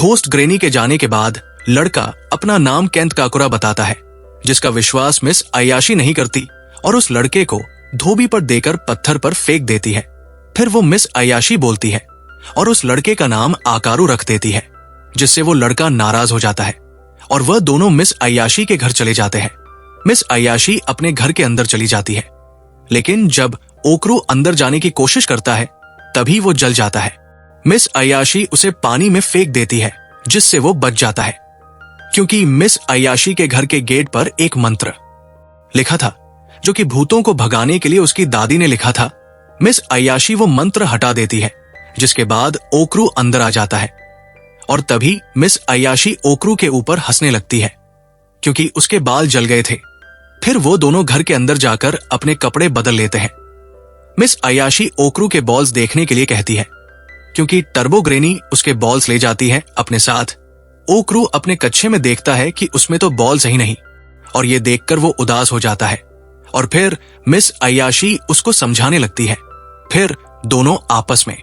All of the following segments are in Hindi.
घोस्ट ग्रेनी के जाने के बाद लड़का अपना नाम केंट काकुरा बताता है, जिसका विश्वास मिस अयाशी नहीं करती और उस लड़के को धोबी पर देकर पत्थर पर फेंक देती है। फिर वो मिस अयाशी बोलती है और उस लड़के का नाम आकारू रख देती है, जिससे वो लड़का नाराज हो जाता है और वह दोनों मिस अयाशी के घर चले जाते हैं। मिस अयाशी अपने घर के अंदर चली जाती है, लेकिन जब ओकरू अंदर जाने की कोशिश करता है तभी वो जल जाता है। मिस अयाशी उसे पानी में फेंक देती है, जिससे वो बच जाता है, क्योंकि मिस अयाशी के घर के गेट पर एक मंत्र लिखा था जो कि भूतों को भगाने के लिए उसकी दादी ने लिखा था। मिस अयाशी वो मंत्र हटा देती है, जिसके बाद ओकरू अंदर आ जाता है और तभी मिस अयाशी ओकरू के ऊपर हंसने लगती है, क्योंकि उसके बाल जल गए थे। फिर वो दोनों घर के अंदर जाकर अपने कपड़े बदल लेते हैं। मिस अयाशी ओकरू के बॉल्स देखने के लिए कहती है, क्योंकि टर्बो ग्रेनी उसके बॉल्स ले जाती है अपने साथ। ओकरू अपने कच्छे में देखता है कि उसमें तो बॉल्स ही नहीं, और ये देखकर वो उदास हो जाता है और फिर मिस अयाशी उसको समझाने लगती है। फिर दोनों आपस में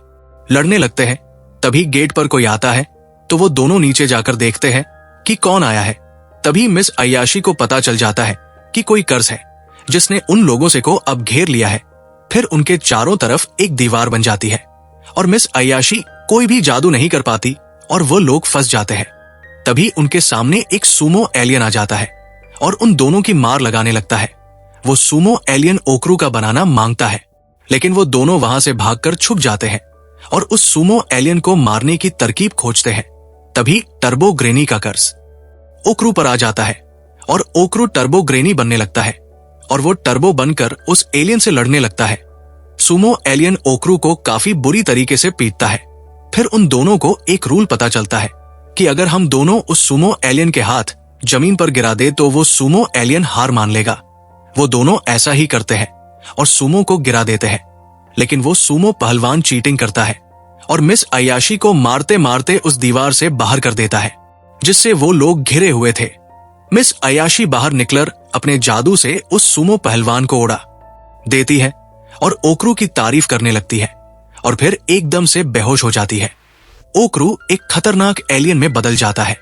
लड़ने लगते हैं। तभी गेट पर कोई आता है तो वो दोनों नीचे जाकर देखते हैं कि कौन आया है। तभी मिस अयाशी को पता चल जाता है कि कोई कर्स है जिसने उन लोगों से को अब घेर लिया है। फिर उनके चारों तरफ एक दीवार बन जाती है और मिस अयाशी कोई भी जादू नहीं कर पाती और वो लोग फंस जाते हैं। तभी उनके सामने एक सुमो एलियन आ जाता है और उन दोनों की मार लगाने लगता है। वो सुमो एलियन ओकरू का बनाना मांगता है, लेकिन वो दोनों वहां से भागकर छुप जाते हैं और उस सुमो एलियन को मारने की तरकीब खोजते हैं। तभी टर्बो ग्रेनी का कर्स ओकरू पर आ जाता है और ओकरू टर्बो ग्रेनी बनने लगता है और वो टर्बो बनकर उस एलियन से लड़ने लगता है। सुमो एलियन ओकरू को काफी बुरी तरीके से पीटता है। फिर उन दोनों को एक रूल पता चलता है कि अगर हम दोनों उस सुमो एलियन के हाथ जमीन पर गिरा दे तो वो सुमो एलियन हार मान लेगा। वो दोनों ऐसा ही करते हैं और सुमो को गिरा देते हैं, लेकिन वो सुमो पहलवान चीटिंग करता है और मिस अयाशी को मारते मारते उस दीवार से बाहर कर देता है, जिससे वो लोग घिरे हुए थे। मिस अयाशी बाहर निकलकर अपने जादू से उस सुमो पहलवान को उड़ा देती है और ओकरू की तारीफ करने लगती है और फिर एकदम से बेहोश हो जाती है। ओकरू एक खतरनाक एलियन में बदल जाता है